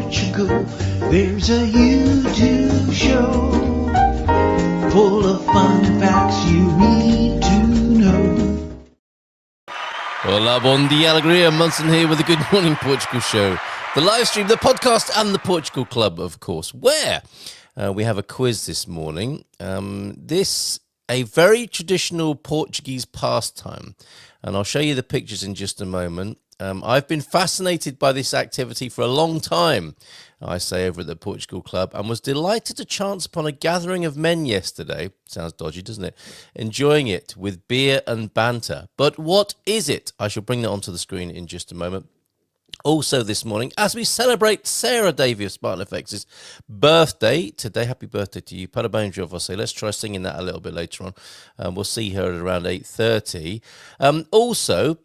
Portugal. There's a YouTube show full of fun facts you need to know. Hola, bon dia, alegria. Munson here with the Good Morning Portugal show. The live stream, the podcast, and the Portugal Club, of course, where we have a quiz this morning. This a very traditional Portuguese pastime, and I'll show you the pictures in just a moment. I've been fascinated by this activity for a long time, I say, over at the Portugal Club, and was delighted to chance upon a gathering of men yesterday. Sounds dodgy, doesn't it? Enjoying it with beer and banter. But what is it? I shall bring that onto the screen in just a moment. Also this morning, as we celebrate Sarah Davie of Spartan FX's birthday today, happy birthday to you. Parabéns, Você. Let's try singing that a little bit later on. We'll see her at around 8:30. Also,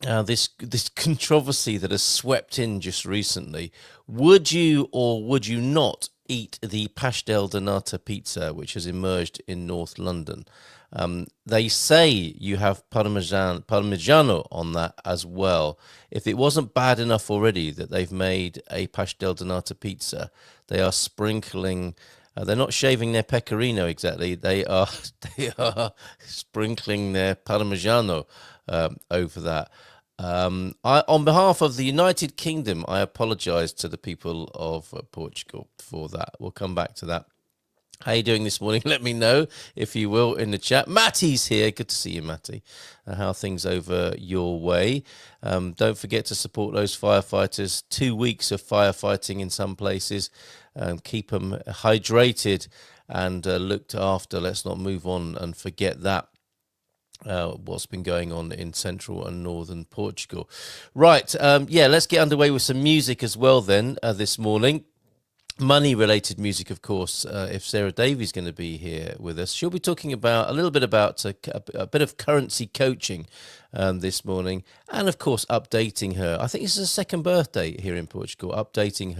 this controversy that has swept in just recently. Would you or would you not eat the pastel de nata pizza, which has emerged in North London? They say you have Parmigiano on that as well. If it wasn't bad enough already that they've made a pastel de nata pizza, they are sprinkling. They're not shaving their pecorino exactly. They are sprinkling their Parmigiano over that. On behalf of the United Kingdom, I apologise to the people of Portugal for that. We'll come back to that. How are you doing this morning? Let me know, if you will, in the chat. Matty's here. Good to see you, Matty. How are things over your way? Don't forget to support those firefighters. 2 weeks of firefighting in some places. Keep them hydrated and looked after. Let's not move on and forget that. What's been going on in central and northern Portugal. Right, let's get underway with some music as well then this morning. Money-related music, of course. If Sarah Davie's going to be here with us, she'll be talking about a little bit about a bit of currency coaching this morning, and of course updating her. I think this is her second birthday here in Portugal. Updating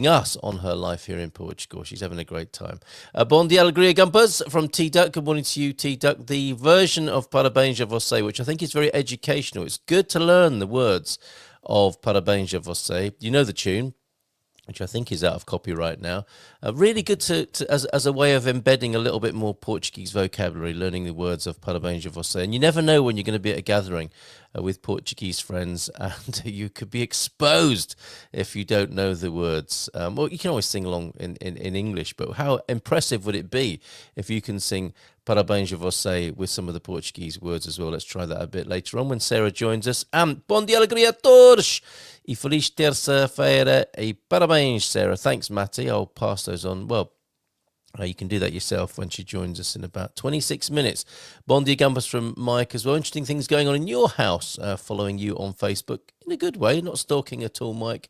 us on her life here in Portugal. She's having a great time. Bon dia, alegria, gumpers from T-Duck. Good morning to you, T-Duck. The version of Parabéns, Você, which I think is very educational. It's good to learn the words of Parabéns, Você. You know the tune, which I think is out of copyright now. Really good as a way of embedding a little bit more Portuguese vocabulary, learning the words of Parabéns, Você. And you never know when you're going to be at a gathering with Portuguese friends, and you could be exposed if you don't know the words. Well, you can always sing along in English, but how impressive would it be if you can sing Parabéns, Você with some of the Portuguese words as well? Let's try that a bit later on when Sarah joins us. Bom dia, alegria a todos! E feliz terça-feira e parabéns, Sarah. Thanks, Matty. I'll pass those on. Well, you can do that yourself when she joins us in about 26 minutes. Bon dia, Gumpers from Mike as well. Interesting things going on in your house, following you on Facebook in a good way, not stalking at all, Mike.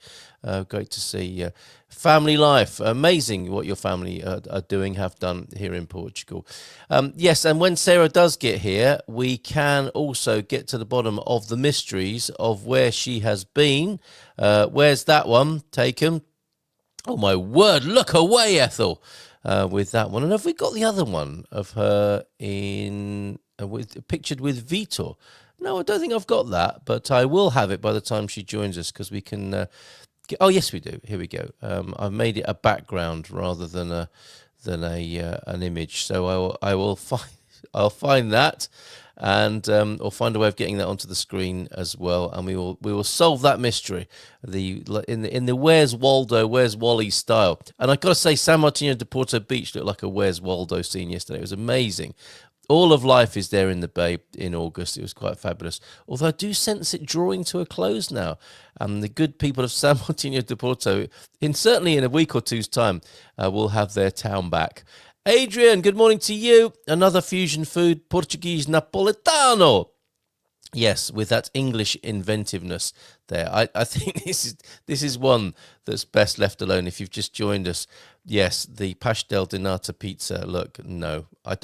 Great to see family life. Amazing what your family are doing, have done here in Portugal. Yes, and when Sarah does get here, we can also get to the bottom of the mysteries of where she has been. Where's that one taken? Oh, my word, look away, Ethel. With that one. And have we got the other one of her in pictured with Vitor? No, I don't think I've got that, but I will have it by the time she joins us, because we can oh yes, we do. Here we go. I've made it a background rather than an image, so I'll find that, and or find a way of getting that onto the screen as well, and we will solve that mystery. In the Where's Waldo, Where's Wally style. And I've got to say, San Martino de Porto Beach looked like a Where's Waldo scene yesterday. It was amazing. All of life is there in the bay in August. It was quite fabulous. Although I do sense it drawing to a close now. And the good people of San Martino de Porto, certainly in a week or two's time, will have their town back. Adrian, good morning to you. Another fusion food, Portuguese Napolitano. Yes, with that English inventiveness there. I think this is one that's best left alone if you've just joined us. Yes, the pastel de nata pizza. Look, no, I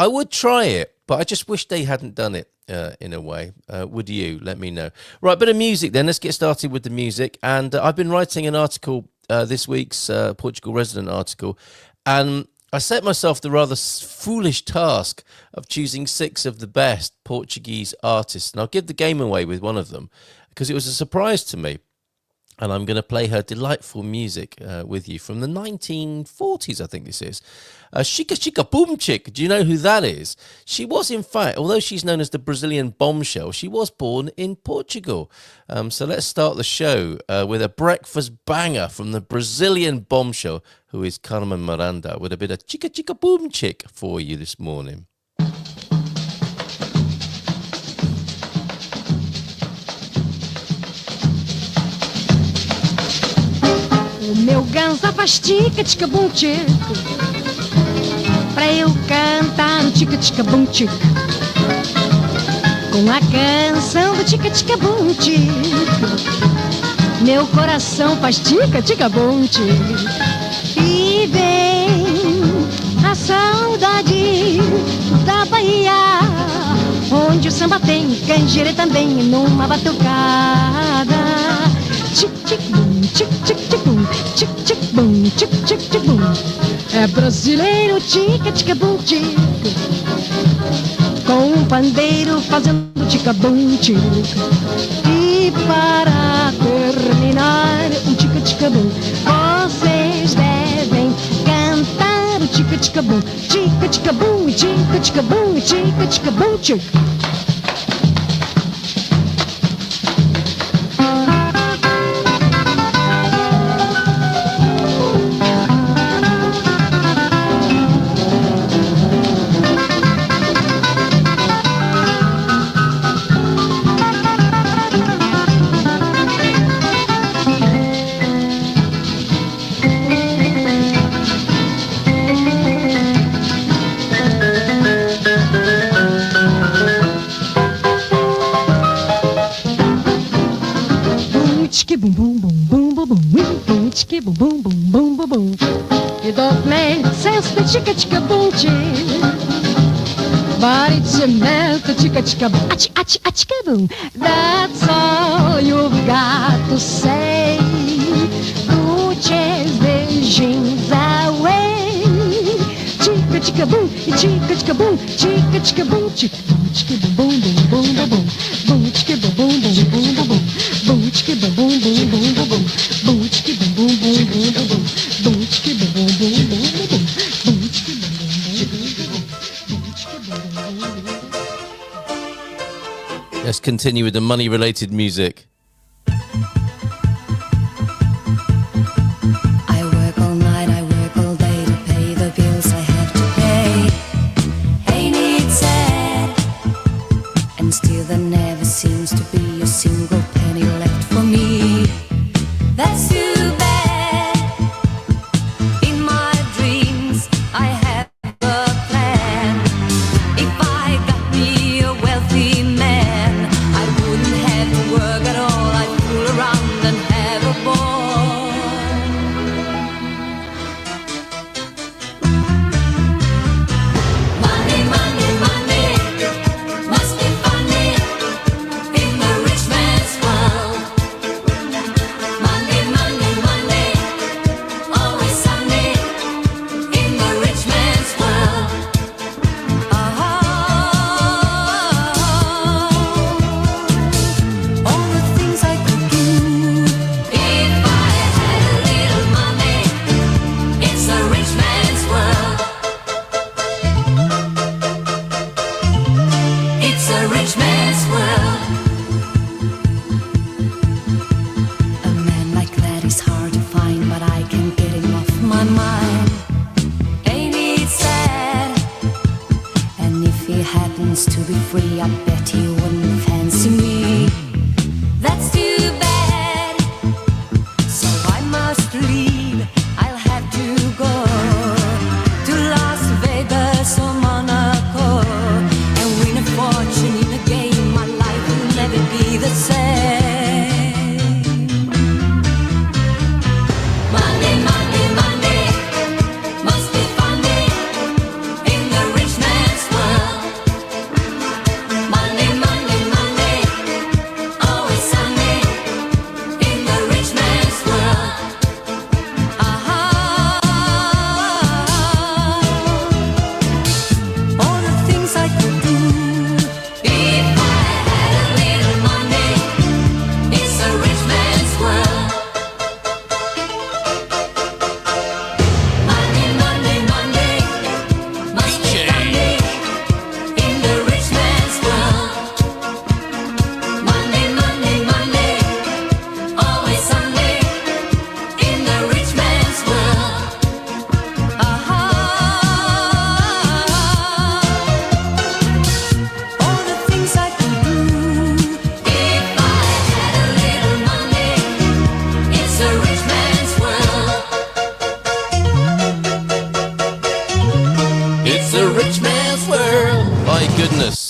would try it, but I just wish they hadn't done it in a way. Would you? Let me know. Right, bit of music then. Let's get started with the music. And I've been writing an article, this week's Portugal resident article, and I set myself the rather foolish task of choosing 6 of the best Portuguese artists. And I'll give the game away with one of them, because it was a surprise to me. and I'm going to play her delightful music with you from the 1940s, I think this is. Chica Chica Boom Chick, do you know who that is? She was, in fact, although she's known as the Brazilian bombshell, she was born in Portugal. So let's start the show with a breakfast banger from the Brazilian bombshell, who is Carmen Miranda, with a bit of Chica Chica Boom Chick for you this morning. O meu ganza faz tica-tica-bum-tico pra eu cantar o tica-tica-bum-tico com a canção do tica-tica-bum-tico. Meu coração faz tica-tica-bum-tico e vem a saudade da Bahia, onde o samba tem canjere também numa batucada. Tic-tic-bum, tic-tic-tic-bum, tic-tic-bum, tic-tic-tic-bum. É brasileiro, tica-tica-bum-tico, com um pandeiro fazendo tica-bum-tico. E para terminar o tica-tica-bum, vocês devem cantar o tica-tica-bum, tica-tica-bum, tica-tica-bum, tica-tica-bum-tico. You don't make sense to tica-tica-boom-tick, but it's a melt to tica-tica-boom, ach-ach-ach-tica-boom. That's all you've got to say to chase the dreams away. Tica-tica-boom, tica-tica-boom, tica-tica-boom, tica-boom, boom, boom, boom, boom, tica-boom, boom, boom, boom, boom, boom, tica-boom, boom, boom, boom, boom, boom, tica-boom, boom, boom, boom, boom, boom, tica-boom, boom, boom, boom, boom, boom, boom, tica-boom, boom, boom, boom. Let's continue with the money-related music. I work all night, I work all day to pay the bills I have to pay. Ain't it sad? And still there never seems to be a single penny left for me. That's too bad. In my dreams I have a plan. If I got me a wealthy man, I wouldn't have to work at all.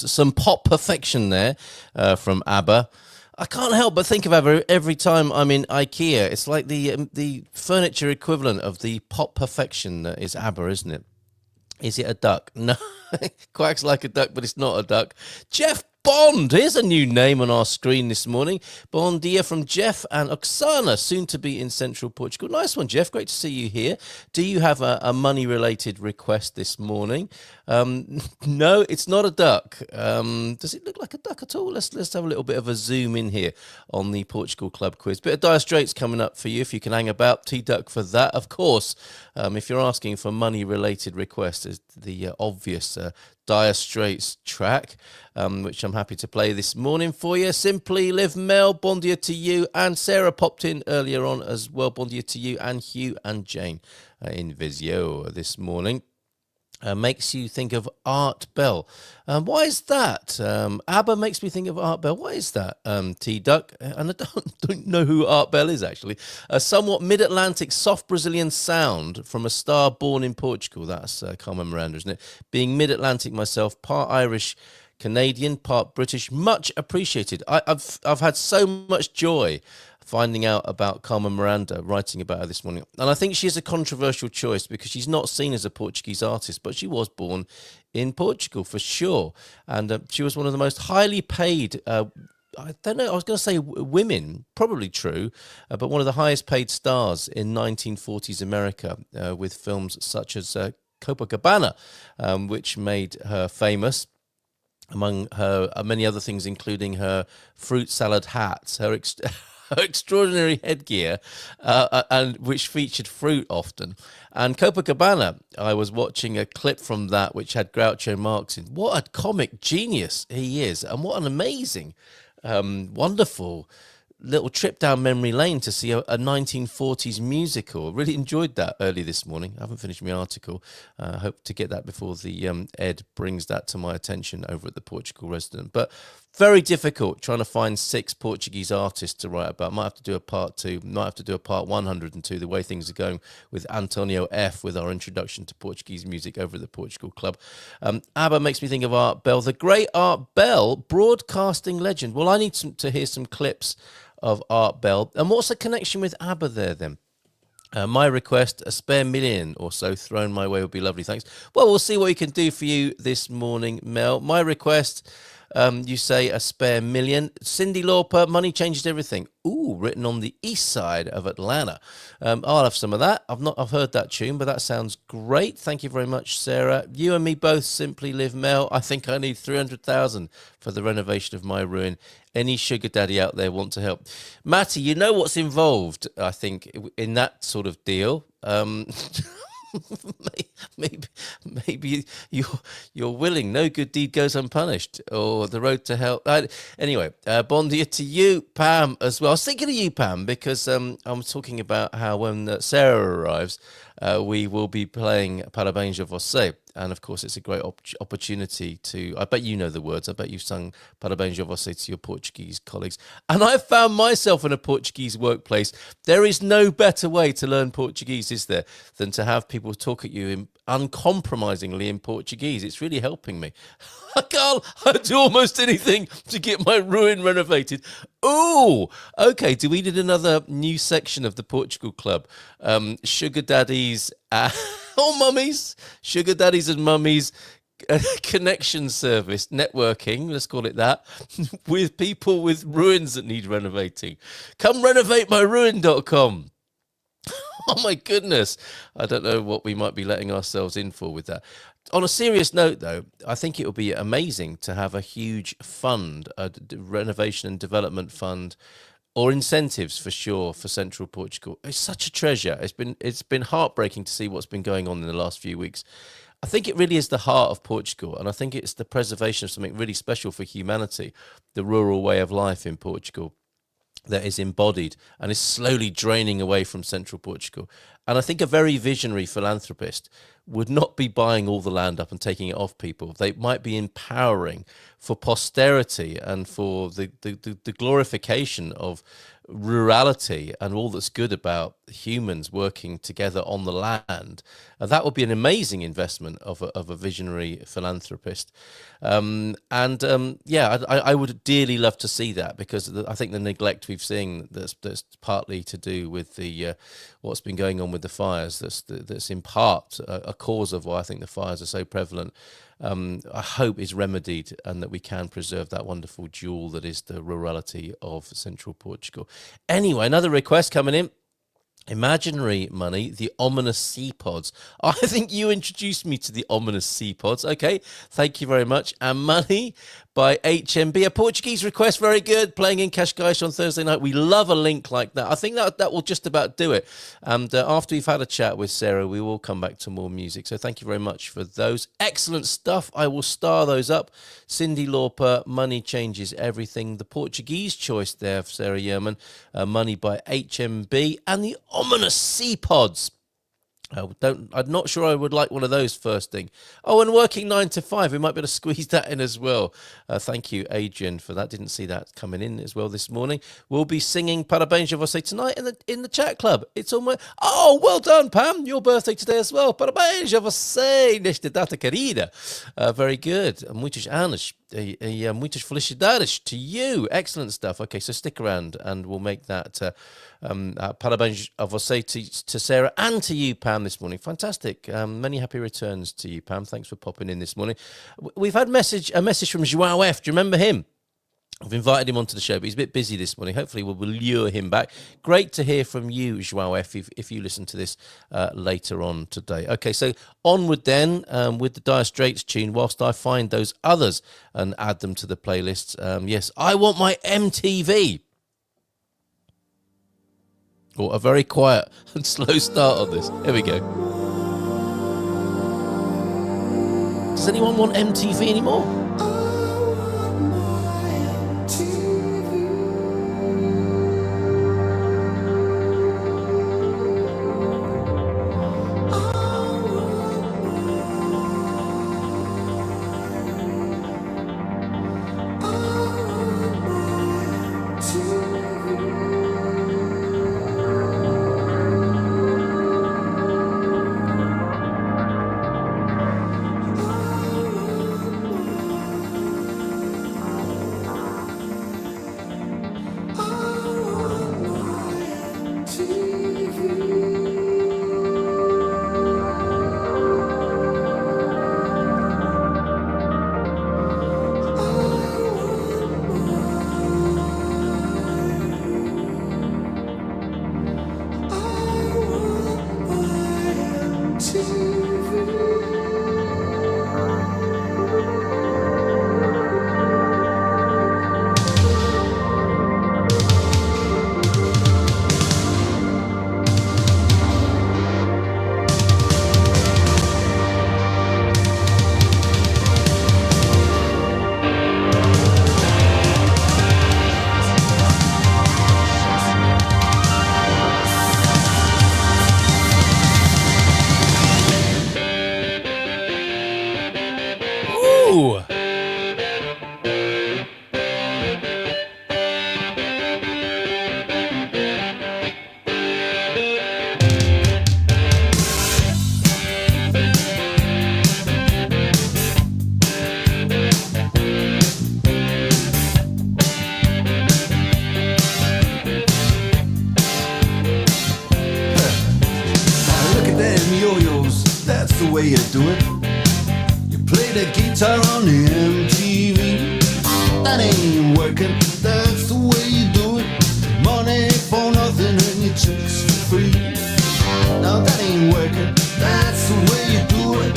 some pop perfection there from ABBA. I can't help but think of ABBA every time I'm in IKEA. It's like the furniture equivalent of the pop perfection that is ABBA, isn't it? Is it a duck? No, quacks like a duck, but it's not a duck. Jeff Bond, here's a new name on our screen this morning. Bon dia from Jeff and Oksana, soon to be in central Portugal. Nice one, Jeff. Great to see you here. Do you have a money-related request this morning? No, it's not a duck. Does it look like a duck at all? Let's have a little bit of a zoom in here on the Portugal Club quiz. Bit of Dire Straits coming up for you if you can hang about. T-Duck for that, of course. If you're asking for money-related requests, is the obvious Dire Straits track, which I'm happy to play this morning for you. Simply Live Mel, bon dia to you, and Sarah popped in earlier on as well. Bon dia to you, and Hugh and Jane in Visio this morning. Makes you think of Art Bell. Why is that? ABBA makes me think of Art Bell. Why is that, T-Duck? And I don't know who Art Bell is, actually. A somewhat mid-Atlantic, soft Brazilian sound from a star born in Portugal. That's Carmen Miranda, isn't it? Being mid-Atlantic myself, part Irish, Canadian, part British, much appreciated. I've had so much joy finding out about Carmen Miranda, writing about her this morning. And I think she is a controversial choice because she's not seen as a Portuguese artist, but she was born in Portugal for sure. And she was one of the most highly paid, I don't know, I was going to say women, probably true, but one of the highest paid stars in 1940s America with films such as Copacabana, which made her famous. Among her many other things, including her fruit salad hats, her extraordinary headgear, and which featured fruit often. And Copacabana, I was watching a clip from that which had Groucho Marx in. What a comic genius he is, and what an amazing, wonderful little trip down memory lane to see a 1940s musical. Really enjoyed that early this morning. I haven't finished my article. I hope to get that before the Ed brings that to my attention over at the Portugal Resident. But very difficult trying to find 6 Portuguese artists to write about. Might have to do a part 2, might have to do a part 102, the way things are going with Antonio F. with our introduction to Portuguese music over at the Portugal Club. ABBA makes me think of Art Bell, the great Art Bell, broadcasting legend. Well, I need to hear some clips of Art Bell. And what's the connection with ABBA there then? My request, a spare million or so thrown my way would be lovely, thanks. Well, we'll see what we can do for you this morning, Mel. My request, you say a spare million. Cyndi Lauper, Money Changes Everything. Ooh, written on the east side of Atlanta. I'll have some of that. I've heard that tune, but that sounds great. Thank you very much, Sarah. You and me both, Simply Live Mel. I think I need 300,000 for the renovation of my ruin. Any sugar daddy out there want to help? Matty, you know what's involved, I think, in that sort of deal. Maybe you're willing. No good deed goes unpunished, or the road to hell. Anyway, bon dia to you, Pam, as well. I was thinking of you, Pam, because I'm talking about how when Sarah arrives, we will be playing Parabéns, Você. And of course, it's a great opportunity to. I bet you know the words. I bet you've sung Parabéns, Você to your Portuguese colleagues. And I found myself in a Portuguese workplace. There is no better way to learn Portuguese, is there, than to have people talk at you uncompromisingly in Portuguese. It's really helping me. I do almost anything to get my ruin renovated. Oh, okay. Do we need another new section of the Portugal Club? Sugar daddies or mummies? Sugar daddies and mummies connection service, networking, let's call it that, with people with ruins that need renovating. Come renovate my ruin.com. Oh my goodness. I don't know what we might be letting ourselves in for with that. On a serious note, though, I think it would be amazing to have a huge fund, a renovation and development fund, or incentives for sure for Central Portugal. It's such a treasure. It's been heartbreaking to see what's been going on in the last few weeks. I think it really is the heart of Portugal, and I think it's the preservation of something really special for humanity, the rural way of life in Portugal, that is embodied and is slowly draining away from central Portugal. And I think a very visionary philanthropist would not be buying all the land up and taking it off people. They might be empowering for posterity and for the glorification of rurality and all that's good about humans working together on the land, that would be an amazing investment of a visionary philanthropist. I would dearly love to see that, because I think the neglect we've seen that's partly to do with the what's been going on with the fires, that's in part a cause of why I think the fires are so prevalent. I hope is remedied, and that we can preserve that wonderful jewel that is the rurality of central Portugal. Anyway, another request coming in. Imaginary money, the ominous sea pods. I think you introduced me to the ominous sea pods. Okay, thank you very much. And money by HMB, a Portuguese request, very good. Playing in Cascais on Thursday night. We love a link like that. I think that will just about do it. And after we've had a chat with Sarah, we will come back to more music. So thank you very much for those. Excellent stuff. I will star those up. Cyndi Lauper, Money Changes Everything. The Portuguese choice there of Sarah Yerman, Money by HMB, and the ominous sea pods. I'm not sure I would like one of those first thing. Oh, and working 9 to 5. We might be able to squeeze that in as well. Thank you, Adrian, for that. Didn't see that coming in as well this morning. We'll be singing Parabéns, Você tonight in the chat club. It's almost... Oh, well done, Pam. Your birthday today as well. Parabéns, Você, nesta data querida. Very good. Muitos anos. Muitas felicidades to you. Excellent stuff. Okay, so stick around and we'll make that Parabéns a Você to Sarah and to you, Pam, this morning. Fantastic. Many happy returns to you, Pam. Thanks for popping in this morning. We've had a message from João F. Do you remember him? I've invited him onto the show, but he's a bit busy this morning. Hopefully we'll lure him back. Great to hear from you, João F., if you listen to this later on today. Okay, so onward then with the Dire Straits tune, whilst I find those others and add them to the playlist. Yes, I Want My MTV. A very quiet and slow start on this. Here we go. Does anyone want MTV anymore? way you do it. You play the guitar on the MTV. That ain't working, that's the way you do it. Money for nothing and your chicks for free. Now that ain't working, that's the way you do it.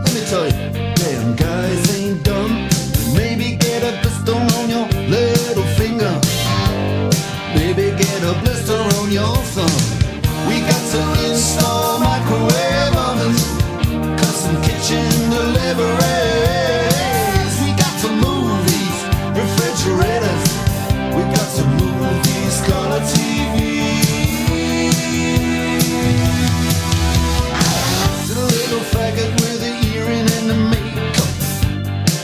Let me tell you, damn guys ain't dumb. Maybe get a blister on your little finger. Maybe get a blister on your thumb. We got to install microwave ovens, custom kitchen deliveries. We got to move these refrigerators. We got to move these color TVs. To the little faggot with the earring and the makeup.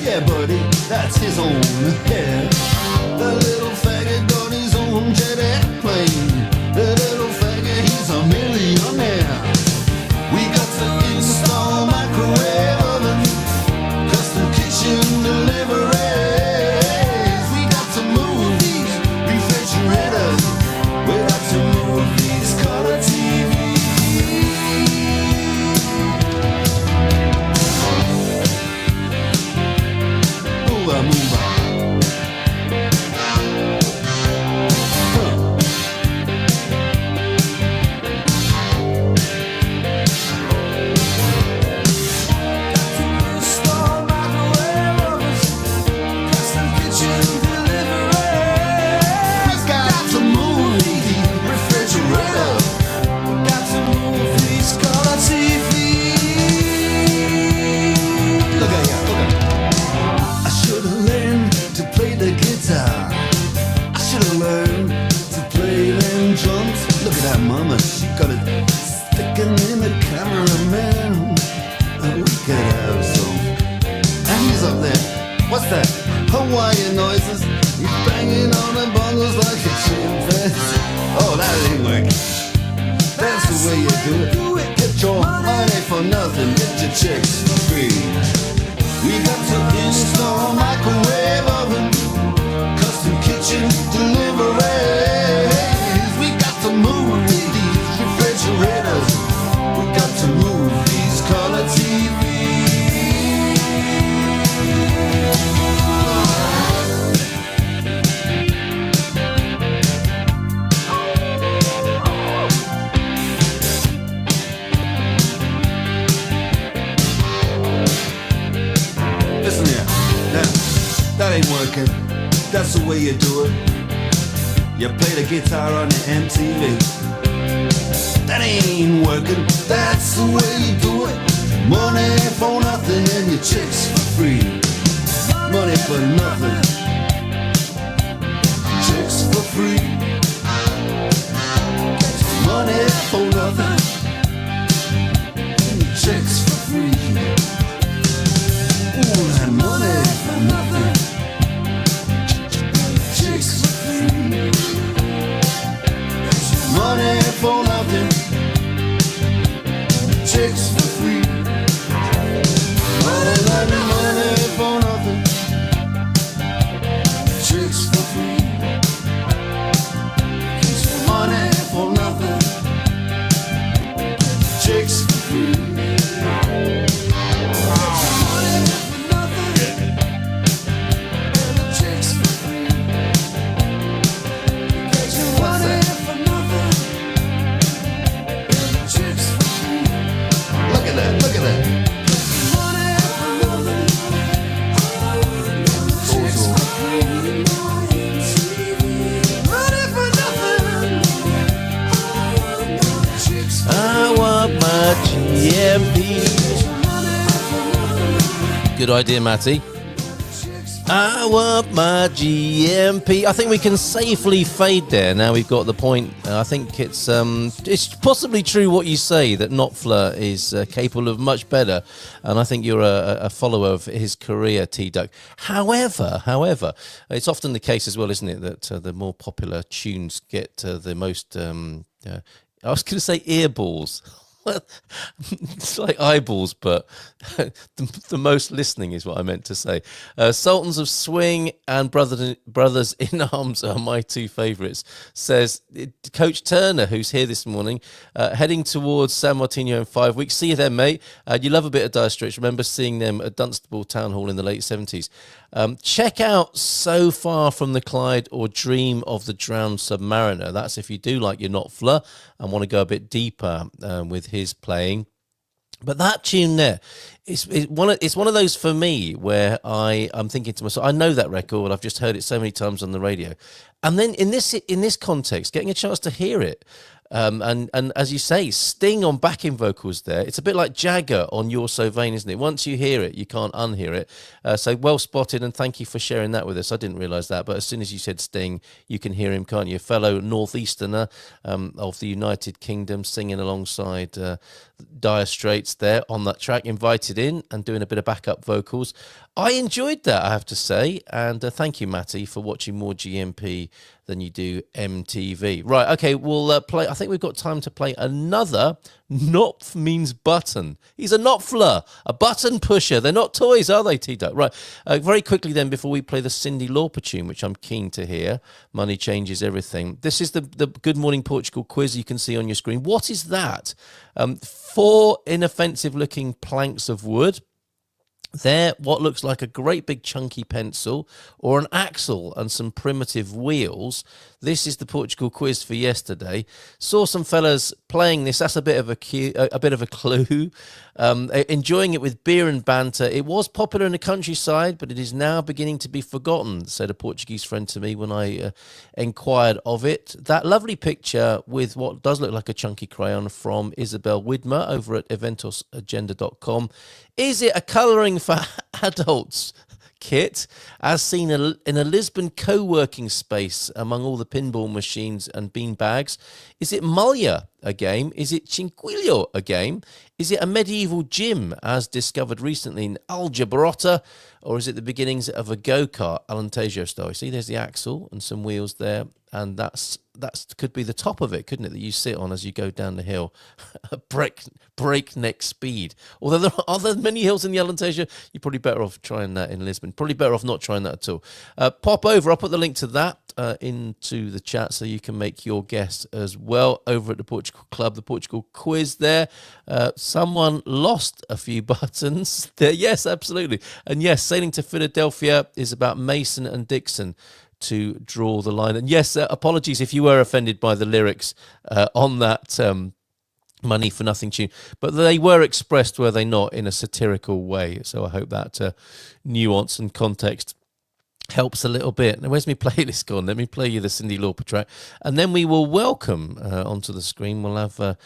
Yeah, buddy, that's his own hair. The little faggot got his own jet that mama, she got it sticking in the cameraman. And we could have some. And he's up there. What's that? Hawaiian noises. He's banging on the bongos like a chimpanzee. Oh, that ain't working. That's the way you do it. Get your money for nothing. Get your chicks for free. We got to install a microwave oven, custom kitchen deliveries. We got to move these refrigerators. We got to move these color TVs. Listen here, now, that ain't working. That's the way you do it. You play the guitar on the MTV. That ain't working. That's the way you do it. Money for nothing and your chicks for free. Money for nothing. Chicks for free. Money for nothing. And your chicks for free. Ooh, that money for nothing. Chicks for free. Money for nothing. Chicks for free. All that money for nothing. Chicks for free. Money for nothing. Chicks for free. Look at that. I want my GMP. Good idea, Matty. I want my GMP. I think we can safely fade there. Now we've got the point. I think it's possibly true what you say, that Knopfler is capable of much better. And I think you're a follower of his career, T-Duck. However, it's often the case as well, isn't it, that the more popular tunes get the most, I was going to say earballs. It's like eyeballs, but the most listening is what I meant to say. Sultans of Swing and Brothers in Arms are my two favourites, says Coach Turner, who's here this morning, heading towards San Martino in 5 weeks. See you then, mate. You love a bit of Dire Straits. Remember seeing them at Dunstable Town Hall in the late 70s. Check out So Far from the Clyde or Dream of the Drowned Submariner. That's if you do like your Knopfler and want to go a bit deeper with his playing. But that tune there, it's one of those for me where I'm thinking to myself, I know that record, I've just heard it so many times on the radio, and then in this context, getting a chance to hear it, and as you say, Sting on backing vocals there. It's a bit like Jagger on You're So Vain, isn't it? Once you hear it, you can't unhear it. So well spotted, and thank you for sharing that with us. I didn't realise that, but as soon as you said Sting, you can hear him, can't you? A fellow Northeasterner of the United Kingdom singing alongside Dire Straits there on that track, invited in and doing a bit of backup vocals. I enjoyed that, I have to say, and thank you, Matty, for watching more GMP than you do MTV. Right, okay, we'll play. I think we've got time to play another. Knopf means button. He's a Knopfler, a button pusher. They're not toys, are they, T-Duck? Right, very quickly then, before we play the Cyndi Lauper tune, which I'm keen to hear, Money Changes Everything. This is the Good Morning Portugal quiz you can see on your screen. What is that? 4 inoffensive-looking planks of wood. There, what looks like a great big chunky pencil or an axle and some primitive wheels. This is the Portugal quiz for yesterday. Saw some fellas playing this. That's a bit of a clue. Enjoying it with beer and banter. It was popular in the countryside, but it is now beginning to be forgotten, said a Portuguese friend to me when I inquired of it. That lovely picture with what does look like a chunky crayon from Isabel Widmer over at eventosagenda.com. Is it a colouring for adults? kit, as seen in a Lisbon co-working space among all the pinball machines and bean bags. Is it Mulya, a game? Is it Cinquillo, a game? Is it a medieval gym, as discovered recently in Algebrotta? Or is it the beginnings of a go-kart, Alentejo style? See, there's the axle and some wheels there, and that's could be the top of it, couldn't it, that you sit on as you go down the hill at breakneck speed. Although are there many hills in the Alentejo, you're probably better off trying that in Lisbon. Probably better off not trying that at all. Pop over. I'll put the link to that into the chat so you can make your guess as well over at the Portugal Club, the Portugal quiz there. Someone lost a few buttons there. Yes, absolutely. And yes, sailing to Philadelphia is about Mason and Dixon to draw the line. And yes, apologies if you were offended by the lyrics on that Money for Nothing tune, but they were expressed, were they not, in a satirical way. So I hope that nuance and context helps a little bit. Now, where's my playlist gone? Let me play you the Cyndi Lauper track, and then we will welcome onto the screen, we'll have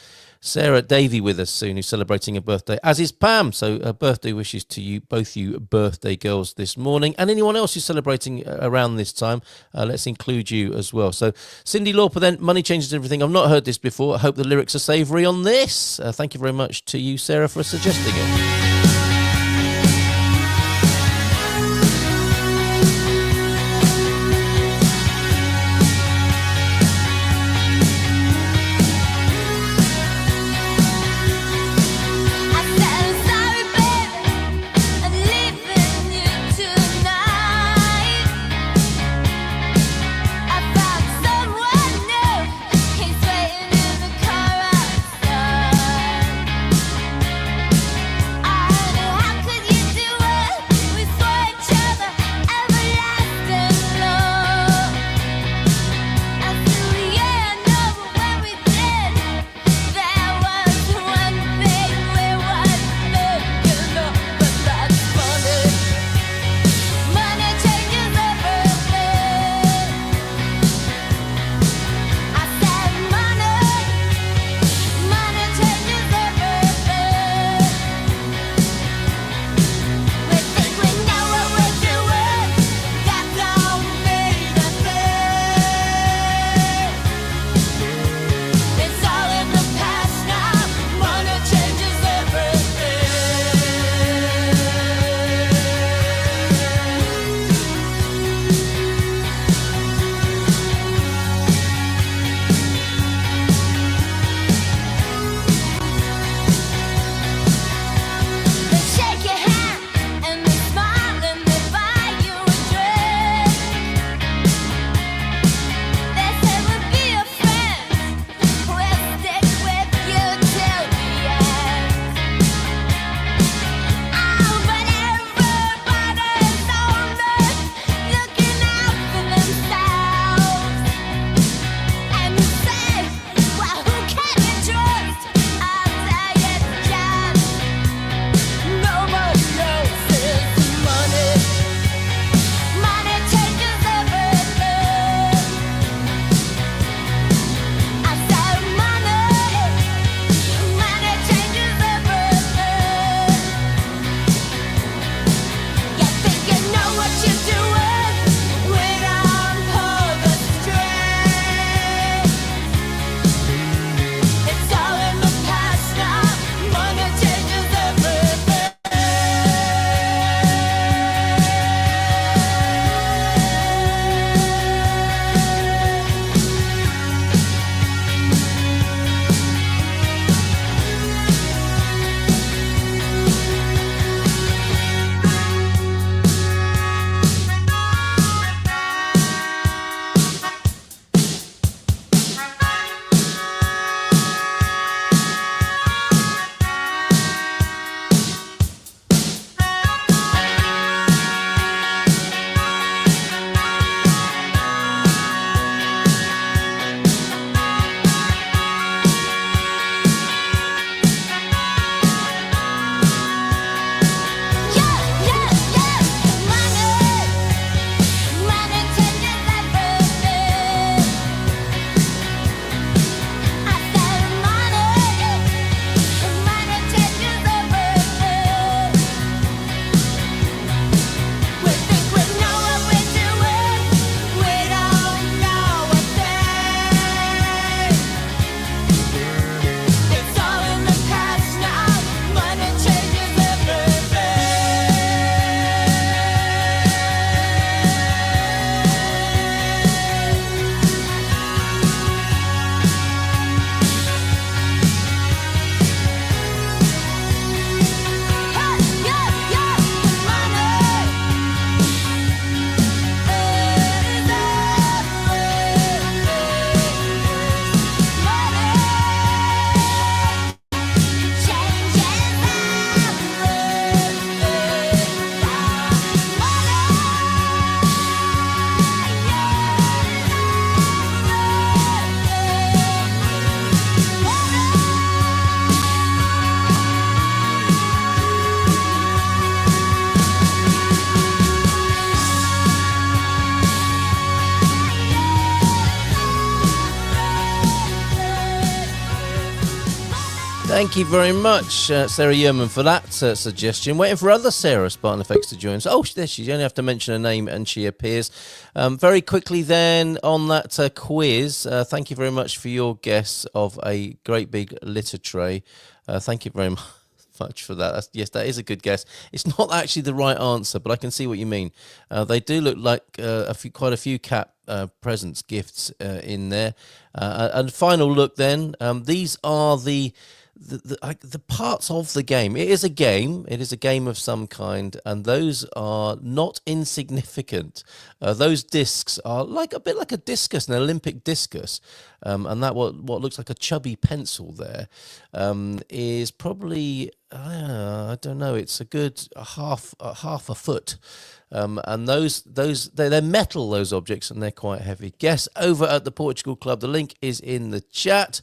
Sarah Davie with us soon, who's celebrating a birthday, as is Pam. So birthday wishes to you, both you birthday girls this morning, and anyone else who's celebrating around this time. Let's include you as well. So Cyndi Lauper then, Money Changes Everything. I've not heard this before. I hope the lyrics are savoury on this. Thank you very much to you, Sarah, for suggesting it. I Thank you very much, Sarah Yeoman, for that suggestion. Waiting for other Sarah Spartan Effects to join us. Oh, there she is. You only have to mention her name and she appears. Very quickly then on that quiz, thank you very much for your guess of a great big litter tray. Thank you very much for that. Yes, that is a good guess. It's not actually the right answer, but I can see what you mean. They do look like quite a few cat presents, gifts in there. And final look then, these are the parts of the game. It is a game. It is a game of some kind, and those are not insignificant. Those discs are a bit like a discus, an Olympic discus, and that what looks like a chubby pencil there is probably I don't know. It's a good half a foot. And they're metal, those objects, and they're quite heavy. Guess over at the Portugal Club. The link is in the chat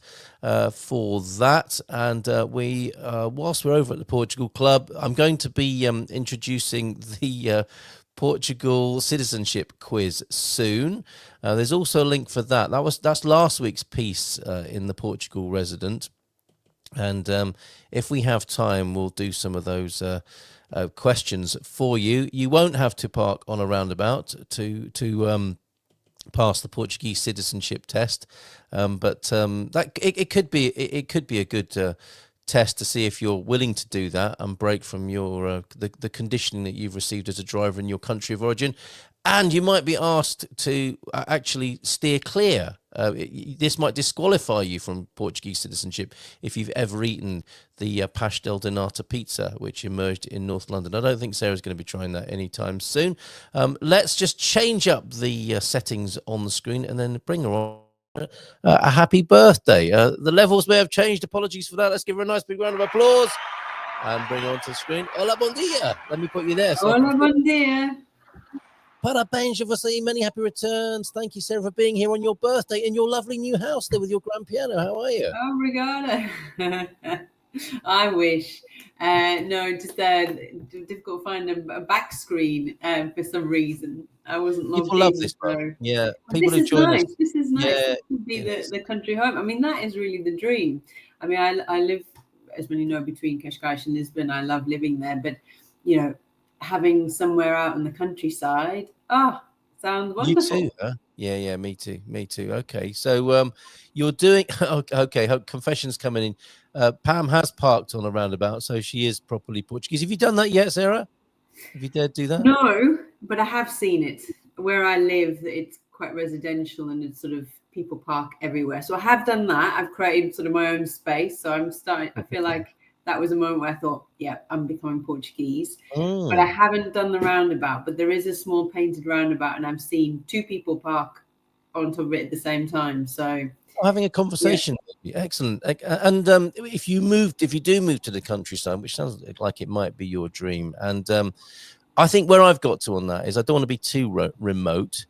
for that. And whilst we're over at the Portugal Club, I'm going to be introducing the Portugal citizenship quiz soon. There's also a link for that. That's last week's piece in the Portugal Resident. And if we have time, we'll do some of those questions for you. You won't have to park on a roundabout to pass the Portuguese citizenship test, but that it could be a good test to see if you're willing to do that and break from your the conditioning that you've received as a driver in your country of origin. And you might be asked to actually steer clear. This might disqualify you from Portuguese citizenship if you've ever eaten the pastel de nata pizza, which emerged in North London. I don't think Sarah's going to be trying that anytime soon. Let's just change up the settings on the screen and then bring her on. A happy birthday. The levels may have changed. Apologies for that. Let's give her a nice big round of applause and bring her onto the screen. Hola, bon dia. Let me put you there. So Hola, bon dia. Parabéns, Você, many happy returns. Thank you, Sarah, for being here on your birthday in your lovely new house there with your grand piano. How are you? Obrigada. I wish. No, just difficult to find a back screen for some reason. I wasn't logged People love in, this, so. bro. Yeah, Well, people who join nice. us. This is nice. Yeah, This would be the country home. I mean, that is really the dream. I mean, I live, as many know, between Cascais and Lisbon. I love living there, but having somewhere out in the countryside, sounds wonderful. You too, huh? Yeah, me too. Okay, so you're doing okay. Confessions coming in. Pam has parked on a roundabout, so she is properly Portuguese. Have you done that yet, Sarah? Have you dared do that? No, but I have seen it. Where I live, it's quite residential, and it's sort of people park everywhere. So I have done that. I've created sort of my own space. So I feel like that was a moment where I thought, yeah, I'm becoming Portuguese. But I haven't done the roundabout. But there is a small painted roundabout, and I've seen two people park on top of it at the same time. So having a conversation. Yeah. Excellent. And if you do move to the countryside, which sounds like it might be your dream, and I think where I've got to on that is I don't want to be too remote,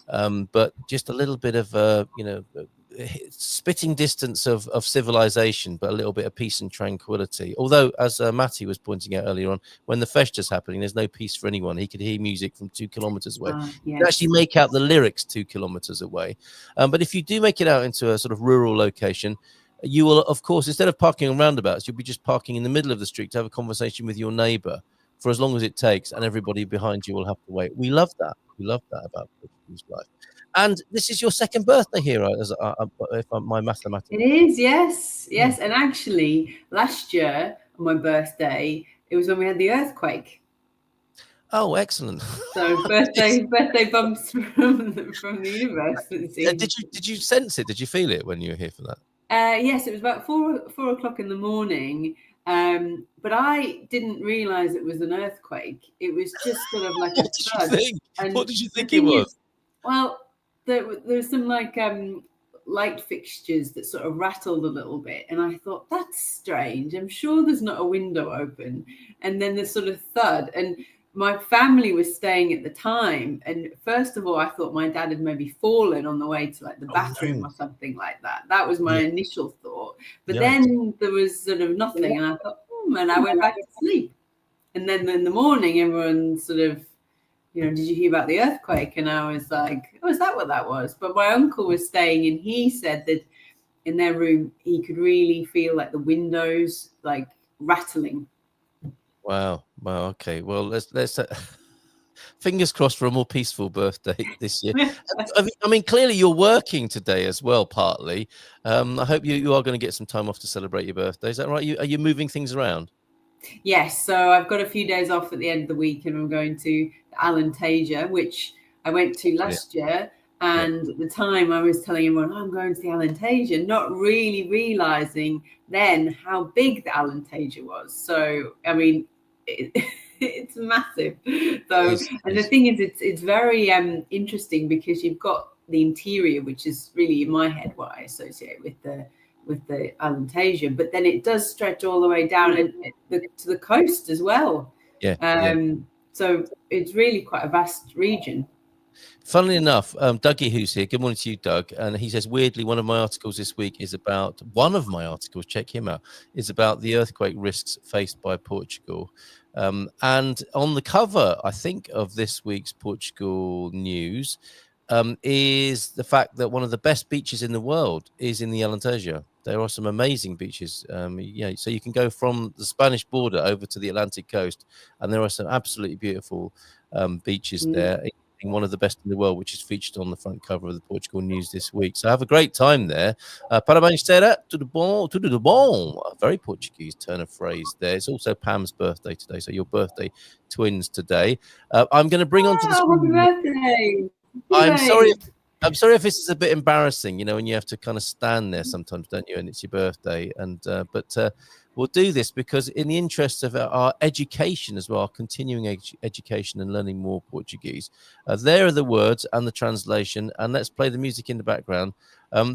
but just a little bit of spitting distance of civilization, but a little bit of peace and tranquility. Although, as Matty was pointing out earlier on, when the festa's happening, there's no peace for anyone. He could hear music from 2 kilometers away. Yes. You can actually make out the lyrics 2 kilometers away. But if you do make it out into a sort of rural location, you will, of course, instead of parking on roundabouts, you'll be just parking in the middle of the street to have a conversation with your neighbor for as long as it takes, and everybody behind you will have to wait. We love that. We love that about Portuguese life. And this is your second birthday here, if my mathematics. It is, yes. And actually, last year on my birthday, it was when we had the earthquake. Oh, excellent! So birthday bumps from the universe. Did you sense it? Did you feel it when you were here for that? Yes, it was about 4 o'clock in the morning. But I didn't realize it was an earthquake. It was just sort of like a thud. What did you think it was? Well, there was some light fixtures that sort of rattled a little bit, and I thought, that's strange. I'm sure there's not a window open. And then this sort of thud, and my family was staying at the time, and first of all, I thought my dad had maybe fallen on the way to like the bathroom or something like that. That was my initial thought. But then there was sort of nothing, and I thought, and I went back to sleep. And then in the morning, everyone sort of, did you hear about the earthquake? And I was like, oh, is that what that was? But my uncle was staying, and he said that in their room, he could really feel like the windows like rattling. Wow. Okay. Well, let's fingers crossed for a more peaceful birthday this year. I mean, clearly you're working today as well, partly. I hope you are going to get some time off to celebrate your birthday. Is that right? Are you moving things around? Yes, so I've got a few days off at the end of the week, and I'm going to Alentejo, which I went to last year. And at the time, I was telling everyone, I'm going to the Alentejo, not really realizing then how big the Alentejo was. So, I mean, it's massive. So, and the thing is, it's very interesting because you've got the interior, which is really in my head what I associate with the Alentejo, but then it does stretch all the way down to the coast as well. So it's really quite a vast region. Funnily enough, Dougie, who's here, good morning to you, Doug. And he says, weirdly, one of my articles this week is about check him out, is about the earthquake risks faced by Portugal. And on the cover, I think, of this week's Portugal news is the fact that one of the best beaches in the world is in the Alentejo. There are some amazing beaches. So you can go from the Spanish border over to the Atlantic coast, and there are some absolutely beautiful beaches there. One of the best in the world, which is featured on the front cover of the Portugal news this week. So have a great time there. Parabéns, tudo bom. A very Portuguese turn of phrase there. It's also Pam's birthday today, so your birthday twins today. I'm going to bring on to the screen. Happy birthday. I'm sorry if this is a bit embarrassing, when you have to kind of stand there sometimes, don't you? And it's your birthday. But we'll do this because in the interest of our education as well, continuing education and learning more Portuguese, there are the words and the translation. And let's play the music in the background.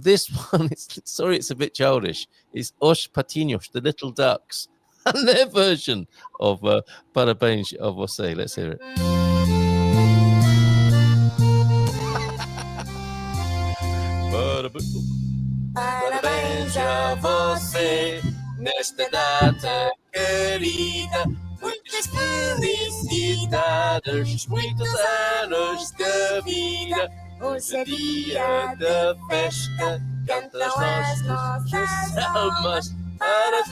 This one, it's a bit childish. It's Os Patinhos, the little ducks, and their version of Parabéns a Você. Let's hear it. Parabéns a você nesta data querida. Muitas felicidades, muitos anos de vida. Hoje é dia da festa, cantam as nossas almas. Para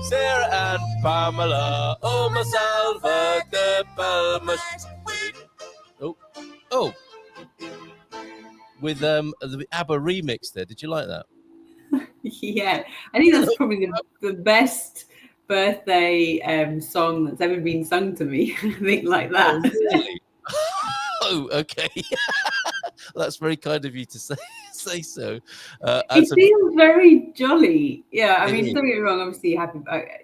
Sarah and Pamela, uma salva de palmas. Oh. With the ABBA remix there. Did you like that? Yeah, I think that's probably the best birthday song that's ever been sung to me. I think like that. Oh, really? Oh, okay. That's very kind of you to say so. It feels very jolly. Yeah, I mean, don't get me wrong. Obviously,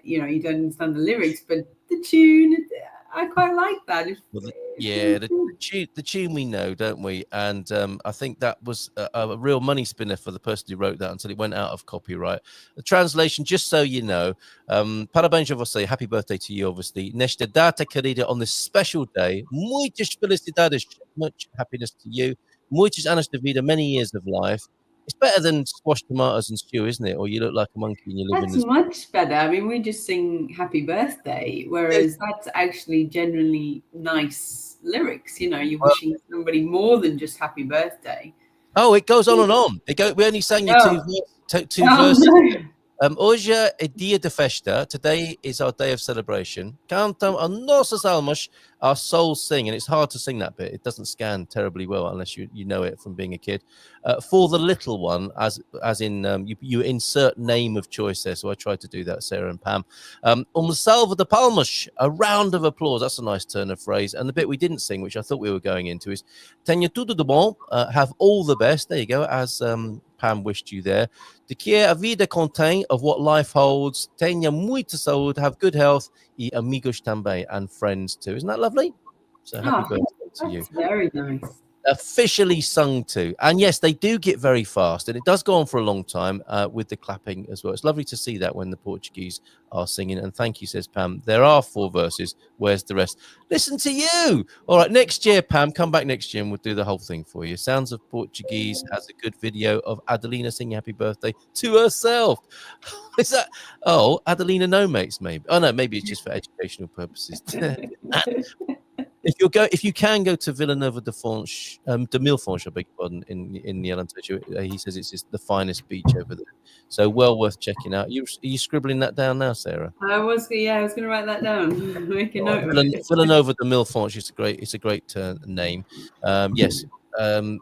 you don't understand the lyrics, but the tune, I quite like that. The tune we know, don't we? And I think that was a real money spinner for the person who wrote that until it went out of copyright. The translation, just so you know, Parabéns a você, happy birthday to you, obviously. Nesta data querida, on this special day, muitas felicidades, much happiness to you, muitos anos de vida, many years of life. It's better than squash tomatoes and stew, isn't it? Or you look like a monkey and you live in this. That's much better. I mean, we just sing happy birthday, whereas that's actually genuinely nice lyrics. You're wishing somebody more than just happy birthday. Oh, it goes on and on. We only sang you two verses. No. Hoje é dia de festa. Today is our day of celebration. Cantam as nossas almas, our souls sing. And it's hard to sing that bit. It doesn't scan terribly well unless you know it from being a kid. For the little one, as in you insert name of choice there. So I tried to do that, Sarah and Pam. Salva de palmas, a round of applause. That's a nice turn of phrase. And the bit we didn't sing, which I thought we were going into, is Tenha tudo de bom, have all the best. There you go, as Pam wished you there. De que a vida contém, of what life holds. Tenha muita saúde, have good health, e amigos também, and friends too. Isn't that lovely? So happy birthday to you. That's very nice. Officially sung to. And yes, they do get very fast, and it does go on for a long time with the clapping as well. It's lovely to see that when the Portuguese are singing. And thank you, says Pam. There are 4 verses. Where's the rest? Listen to you. All right, next year, Pam, come back next year and we'll do the whole thing for you. Sounds of Portuguese has a good video of Adelina singing happy birthday to herself. Is that? Oh, Adelina no mates, maybe. Oh, no, maybe it's just for educational purposes. if you can go to Villanova de Franche, de Millefonds, I beg your pardon, in the Alentejo, he says it's the finest beach over there. So well worth checking out. Are you scribbling that down now, Sarah? I was going to write that down. Make a note of it. Villanova de Millefonds is a great name. Yes.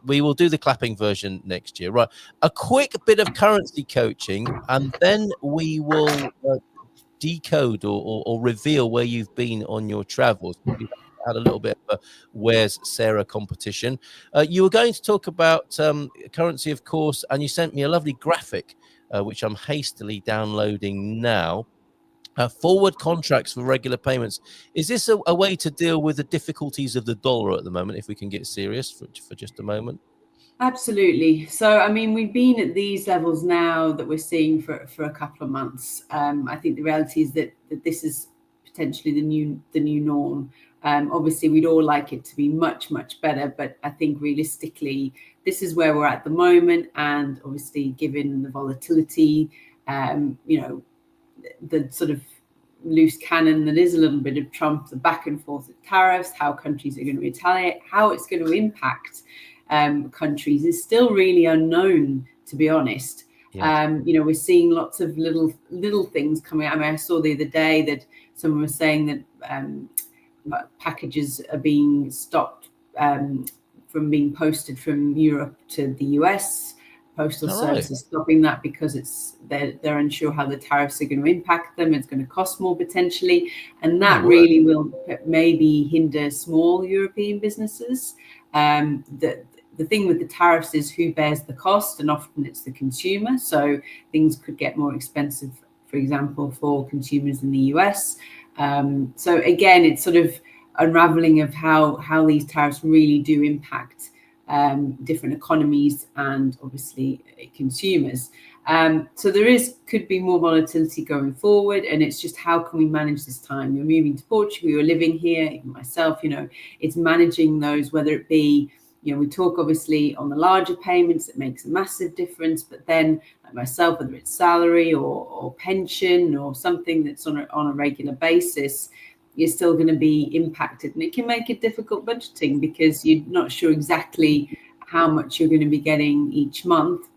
We will do the clapping version next year. Right. A quick bit of currency coaching, and then we will decode or reveal where you've been on your travels. We've had a little bit of a Where's Sarah competition. You were going to talk about currency, of course, and you sent me a lovely graphic, which I'm hastily downloading now. Forward contracts for regular payments. Is this a way to deal with the difficulties of the dollar at the moment, if we can get serious for just a moment? Absolutely. So, I mean, we've been at these levels now that we're seeing for a couple of months. I think the reality is that this is potentially the new norm. Obviously, we'd all like it to be much, much better, but I think realistically, this is where we're at the moment. And obviously, given the volatility, the sort of loose cannon that is a little bit of Trump, the back and forth of tariffs, how countries are going to retaliate, how it's going to impact countries is still really unknown, to be honest. Yeah. We're seeing lots of little things coming out. I mean, I saw the other day that someone was saying that packages are being stopped from being posted from Europe to the US. Postal Service is stopping that because they're unsure how the tariffs are going to impact them. It's going to cost more potentially, and that really will maybe hinder small European businesses. The thing with the tariffs is who bears the cost, and often it's the consumer. So things could get more expensive, for example, for consumers in the US. So again, it's sort of unraveling of how these tariffs really do impact different economies and obviously consumers. So there could be more volatility going forward, and it's just how can we manage this time? You're moving to Portugal, you're living here, even myself, it's managing those, whether it be, we talk obviously on the larger payments, it makes a massive difference, but then like myself, whether it's salary or pension or something that's on a regular basis, you're still going to be impacted, and it can make it difficult budgeting because you're not sure exactly how much you're going to be getting each month.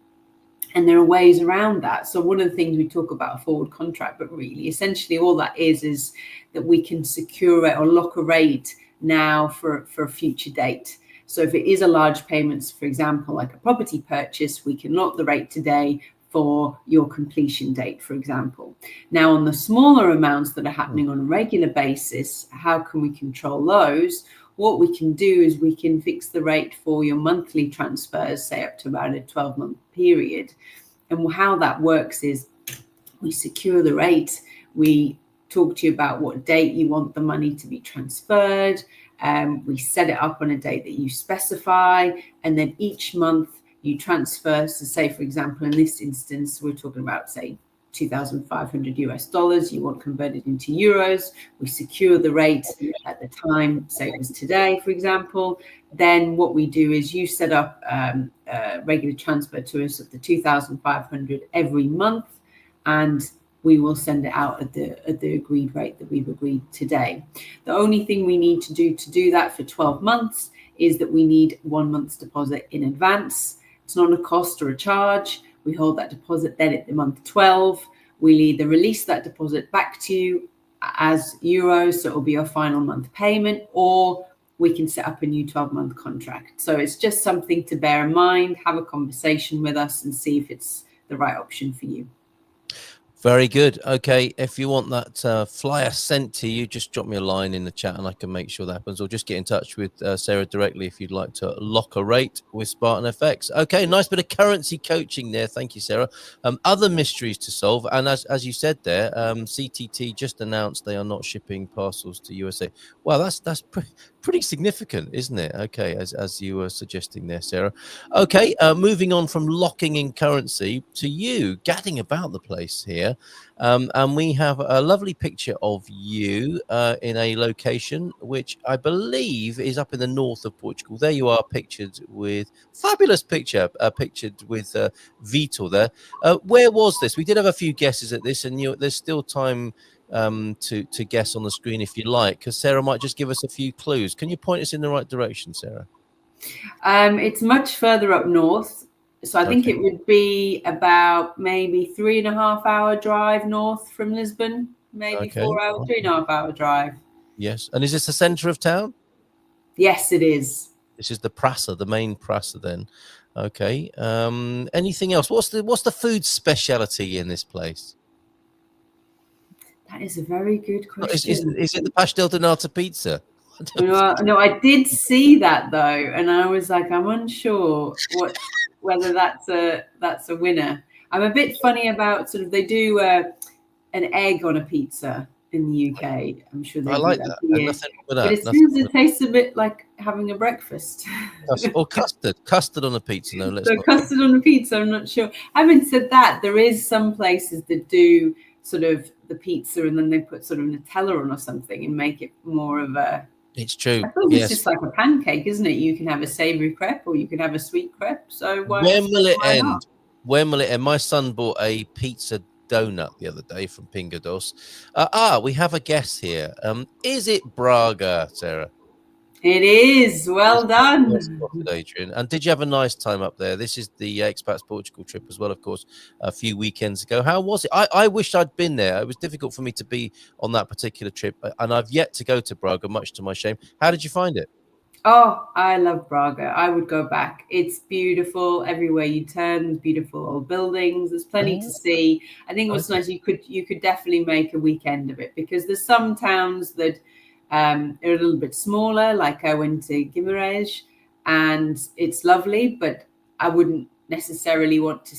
And there are ways around that. So one of the things we talk about a forward contract, but really essentially all that is that we can secure it or lock a rate now for a future date. So if it is a large payments, for example, like a property purchase, we can lock the rate today for your completion date, for example. Now, on the smaller amounts that are happening on a regular basis, how can we control those? What we can do is we can fix the rate for your monthly transfers, say up to about a 12-month period. And how that works is we secure the rate. We talk to you about what date you want the money to be transferred. We set it up on a date that you specify. And then each month you transfer. So say, for example, in this instance, we're talking about, say, $2,500 you want converted into euros. We secure the rate at the time, say it was today, for example. Then what we do is you set up a regular transfer to us of the 2,500 every month, and we will send it out at the agreed rate that we've agreed today. The only thing we need to do that for 12 months is that we need 1 month's deposit in advance. It's not a cost or a charge. We hold that deposit then at the month 12. We'll either release that deposit back to you as euros, so it'll be your final month payment, or we can set up a new 12-month contract. So it's just something to bear in mind, have a conversation with us and see if it's the right option for you. Very good. Okay, if you want that flyer sent to you, just drop me a line in the chat and I can make sure that happens, or just get in touch with Sarah directly if you'd like to lock a rate with Spartan FX. Okay, nice bit of currency coaching there. Thank you, Sarah. Other mysteries to solve, and as you said there, CTT just announced they are not shipping parcels to USA. Wow, that's pretty significant, isn't it? Okay, as you were suggesting there, Sarah. Okay, moving on from locking in currency to you gadding about the place here. here. And we have a lovely picture of you in a location which I believe is up in the north of Portugal. There you are, pictured with fabulous picture, pictured with Vitor there. Where was this? We did have a few guesses at this, and there's still time to guess on the screen if you like, because Sarah might just give us a few clues. Can you point us in the right direction, Sarah? It's much further up north, so I think Okay. it would be about maybe 3.5 hour drive north from Lisbon, maybe Okay. 4 hour, 3.5 hour drive. Yes. And is this the centre of town? Yes, it is. This is the Praça, the main Praça then. Okay. Anything else? What's the food speciality in this place? That is a very good question. Is it the pastel de nata pizza? No, I did see that though, and I was like, I'm unsure whether that's a winner. I'm a bit funny about sort of they do an egg on a pizza in the UK. I'm sure they I do like that that. here. And nothing wrong with that. But it Nothing seems wrong it tastes a bit like having a breakfast. with or custard on a pizza. No, let's So not. custard on a pizza, I'm not sure. Having said that, there is some places that do sort of the pizza and then they put sort of Nutella on or something and make it more of a. It's true. I suppose Yes. it's just like a pancake, isn't it? You can have a savoury crepe or you can have a sweet crepe. So When will it why end? not? When will it end? My son bought a pizza donut the other day from Pingados. We have a guess here. Is it Braga, Sarah? It is. Well done. Well spotted, Adrian. And did you have a nice time up there? This is the Expats Portugal trip as well, of course, a few weekends ago. How was it? I wished I'd been there. It was difficult for me to be on that particular trip, and I've yet to go to Braga, much to my shame. How did you find it? Oh, I love Braga. I would go back. It's beautiful everywhere you turn. Beautiful old buildings. There's plenty to see. I think what's nice, you could definitely make a weekend of it because there's some towns that are a little bit smaller. Like I went to Guimarães, and it's lovely, but I wouldn't necessarily want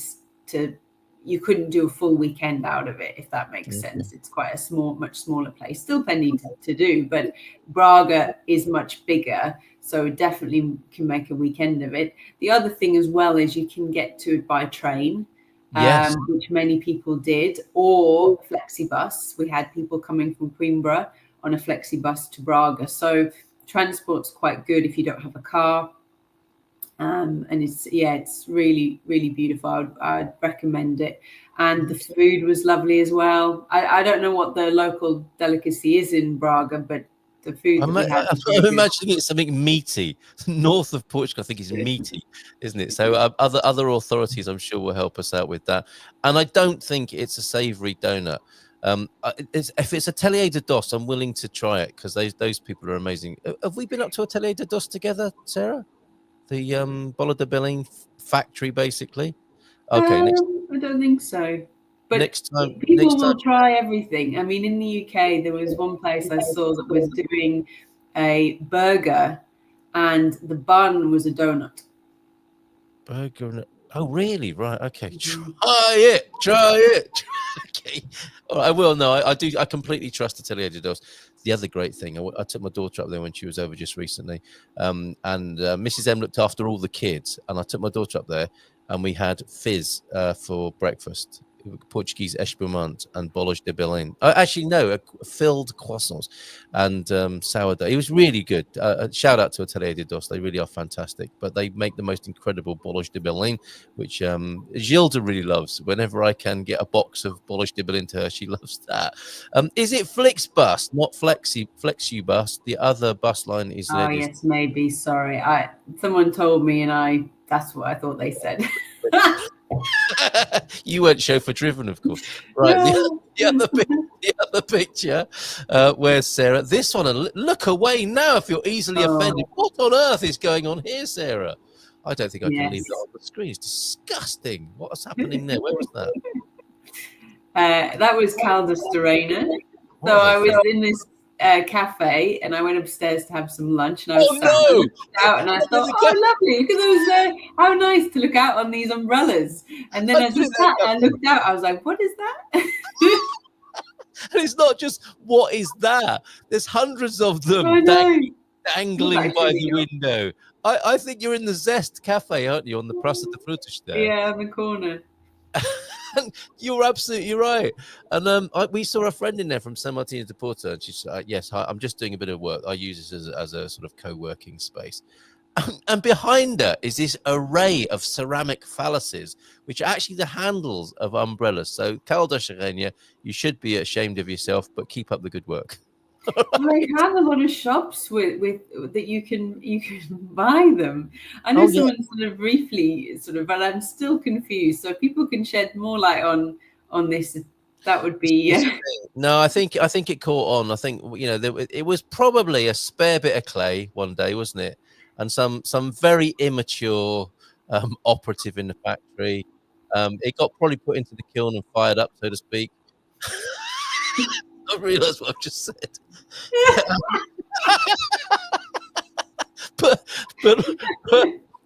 to. You couldn't do a full weekend out of it, if that makes sense. It's quite a much smaller place. Still plenty to do, but Braga is much bigger, so definitely can make a weekend of it. The other thing as well is you can get to it by train, Yes. which many people did, or flexibus. We had people coming from Coimbra on a flexibus to Braga. So transport's quite good if you don't have a car. And it's really, really beautiful. I'd recommend it. And the food was lovely as well. I don't know what the local delicacy is in Braga, but the food that we had was really I'm good. imagining it's something meaty. North of Portugal, I think, is meaty, isn't it? So other authorities, I'm sure, will help us out with that. And I don't think it's a savoury donut. If it's a Atelier de Dos, I'm willing to try it because those people are amazing. Have we been up to Atelier de Dos together, Sarah? The Bola de Belém factory, basically. Okay, I don't think so. But next time, people will try everything. I mean, in the UK, there was one place I saw that was doing a burger, and the bun was a donut. Burger. Oh, really? Right. Okay. Try it. Okay. All right, I will. No, I do. I completely trust Atelier de Dos. The other great thing, I took my daughter up there when she was over just recently, and Mrs. M looked after all the kids, and I took my daughter up there, and we had fizz for breakfast. Portuguese espumante and bolos de Belém. Actually, no, filled croissants and sourdough. It was really good. Shout out to Atelier de Dos. They really are fantastic. But they make the most incredible bolos de Belém, which Gilda really loves. Whenever I can get a box of bolos de Belém to her, she loves that. Is it Flixbus, not Flexibus? The other bus line is. Oh, yes, maybe. Sorry. Someone told me, and that's what I thought they said. You weren't chauffeur driven, of course. Right. No. The other picture, where's Sarah? This one, look away now if you're easily offended. What on earth is going on here, Sarah? I don't think I can leave that on the screen. It's disgusting. What's happening there? Where was that? That was Caldas de Reina. So I was in this cafe, and I went upstairs to have some lunch, and I was out, and I thought, lovely, look at those, how nice to look out on these umbrellas. And then as I looked out, I was like, what is that? And it's not just, what is that? There's hundreds of them dangling by the window. I think you're in the Zest Cafe, aren't you, on the Praça de Frutas there? Yeah, on the corner. And you're absolutely right. And we saw a friend in there from San Martin de Porto, and she said, "Yes, hi, I'm just doing a bit of work. I use this as a sort of co-working space." And behind her is this array of ceramic phalluses, which are actually the handles of umbrellas. So, Calda Serenia, you should be ashamed of yourself, but keep up the good work. I have a lot of shops with that you can buy them. I know someone sort of briefly but I'm still confused. So if people can shed more light on this, that would be. No, I think it caught on. I think it was probably a spare bit of clay one day, wasn't it? And some very immature operative in the factory. It got probably put into the kiln and fired up, so to speak. I realised what I've just said. but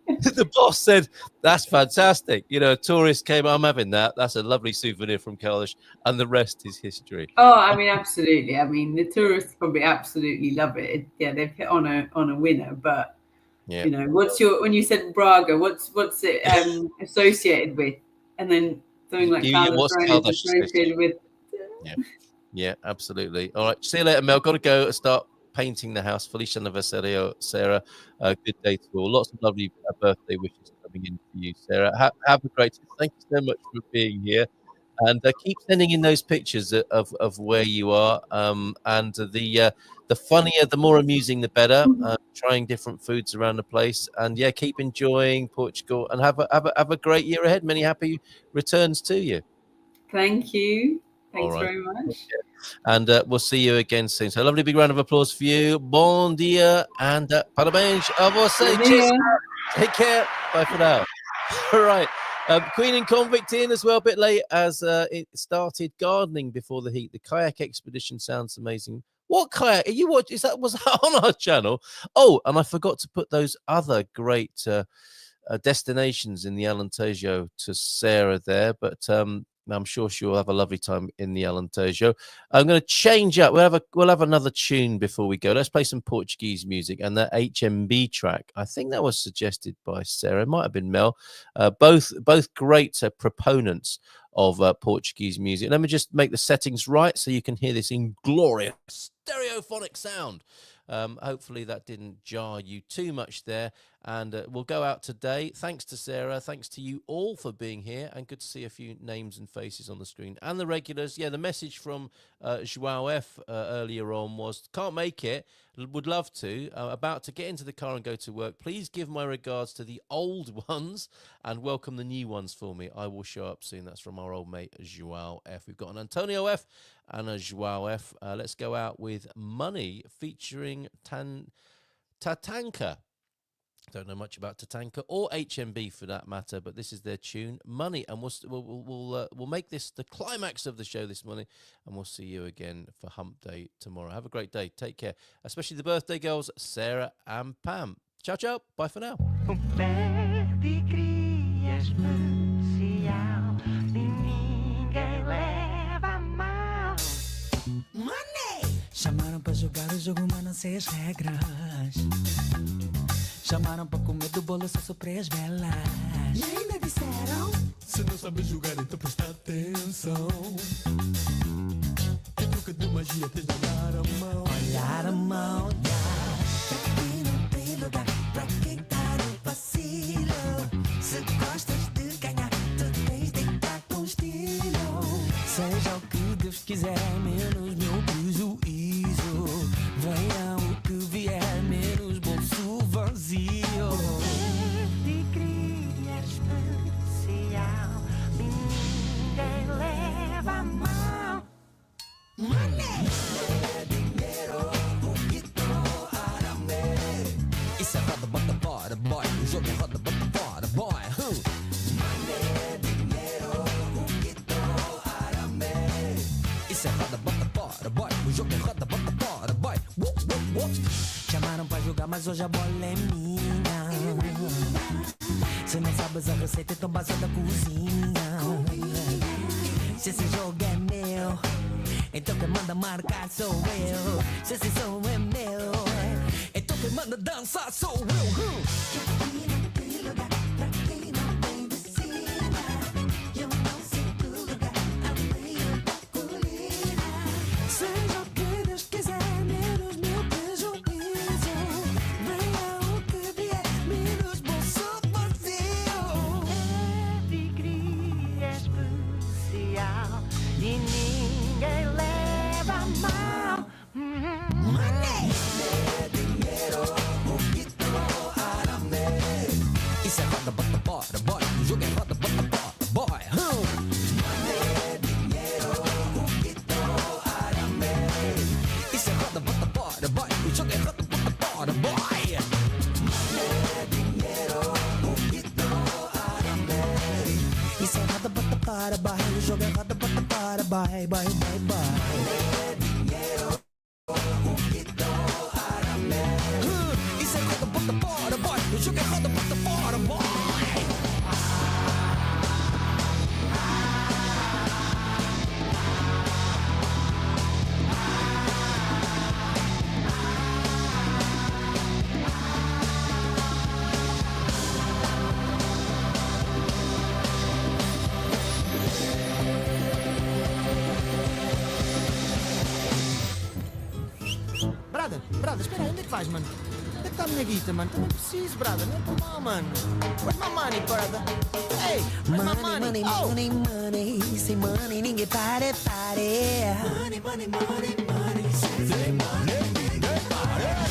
the boss said, "That's fantastic. A tourist came. I'm having that. That's a lovely souvenir from Kalish, and the rest is history." Oh, I mean, absolutely. I mean, the tourists probably absolutely love it. Yeah, they've hit on a winner. But yeah, when you said Braga, what's it associated with? And then something like Caldas is associated with. Yeah, absolutely. All right, see you later, Mel. Got to go and start painting the house. Feliz Aniversario, Sarah. Good day to all. Lots of lovely birthday wishes coming in for you, Sarah. Have a great day. Thank you so much for being here. And keep sending in those pictures of where you are. And the funnier, the more amusing, the better. Trying different foods around the place. And yeah, keep enjoying Portugal and have a great year ahead. Many happy returns to you. Thank you. Thanks very much. And we'll see you again soon. So, a lovely big round of applause for you. Bon dia and parabéns a você. Cheers. Take care. Bye for now. All right. Queen and Convict in as well, a bit late as it started gardening before the heat. The kayak expedition sounds amazing. What kayak? Was that on our channel? Oh, and I forgot to put those other great destinations in the Alentejo to Sarah there, but I'm sure she'll have a lovely time in the Alentejo. I'm going to change up. We'll have another tune before we go. Let's play some Portuguese music and the HMB track. I think that was suggested by Sarah. It might have been Mel. Both great proponents of Portuguese music. Let me just make the settings right so you can hear this in glorious stereophonic sound. Hopefully that didn't jar you too much there. And we'll go out today. Thanks to Sarah. Thanks to you all for being here. And good to see a few names and faces on the screen. And the regulars. Yeah, the message from João F. Earlier on was, can't make it. Would love to. About to get into the car and go to work. Please give my regards to the old ones and welcome the new ones for me. I will show up soon. That's from our old mate, João F. We've got an Antonio F. and a João F. Let's go out with Money featuring Tatanka. Don't know much about Tatanka or HMB for that matter, but this is their tune, Money, and we'll make this the climax of the show this morning, and we'll see you again for Hump Day tomorrow. Have a great day. Take care, especially the birthday girls, Sarah and Pam. Ciao, ciao. Bye for now. Chamaram pra jogar o jogo, mas não sei as regras. Chamaram pra comer do bolo, só soprei as velas. E ainda disseram: se não sabe jogar, então presta atenção. Em troca de magia, tens de olhar a mão. Olhar a mão, aqui não tem lugar pra quem tá no vacilo. Se gostas de ganhar, tu tens de entrar com estilo. Seja o que Deus quiser, menos meu prejuízo. Venha o que vier, menos bolso vazio. De cria especial, ninguém leva a mão. Money! É dinheiro, bonito, arame. Isso é roda, bota fora, boy. O jogo é roda, bota fora, boy. Money é dinheiro, bonito, arame. Isso é roda, bota fora, boy. O jogo é roda, bota fora, boy. Chamaram pra jogar, mas hoje a bola é minha. Se não sabes a receita, então base da cozinha. Se esse jogo é meu, então quem manda marcar sou eu. Se esse som é meu, então quem manda dançar sou eu. e ninguém leva a mal. Money! Isso é roda, bota, bora, bora. O jogo é roda, bota, bora, boy. Isso é roda, bota, bora, boy. O jogo é roda, bota, bora, boy. Isso é roda, bota, para, boy. O jogo é roda, bota, para, boy, boy, boy, boy. Isso é roda, bota, bora, boy. O jogo é roda, bota, bora, boy. Brother, espera aí, onde é que vais, mano? Onde é que está a minha guita, mano? Também preciso, brother, não é por mal, mano. Where's my money, brother? Hey, where's my money? Oh! Money, sem money, ninguém para. Money, money, money, money, sem money, ninguém para.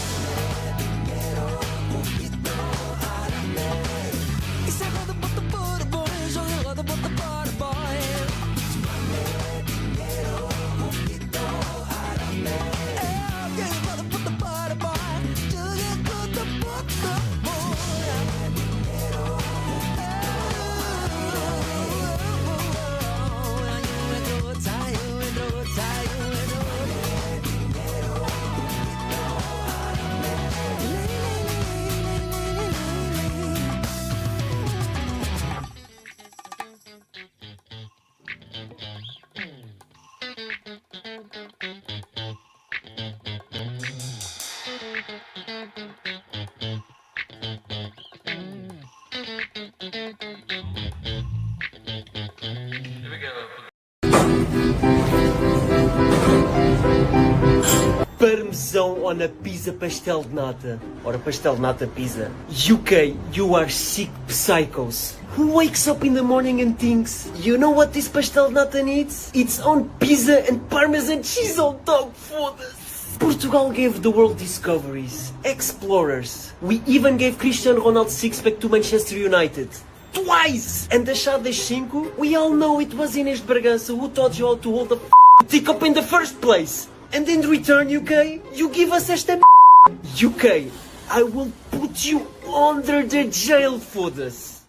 Isso é roda, bota, bora, boy. Joga roda, bota, bora, boy. Parmesão on a pizza pastel de nata. Ora, pastel de nata pizza. UK, you are sick psychos. Who wakes up in the morning and thinks, you know what this pastel de nata needs? Its own pizza and parmesan cheese on top, foda-se. Portugal gave the world discoveries, explorers. We even gave Cristiano Ronaldo six-pack to Manchester United. Twice! And the Chá das 5, we all know it was Inês de Bragança who taught you how to hold a teacup in the first place. And in return, UK, you give us esta UK, I will put you under the jail for this.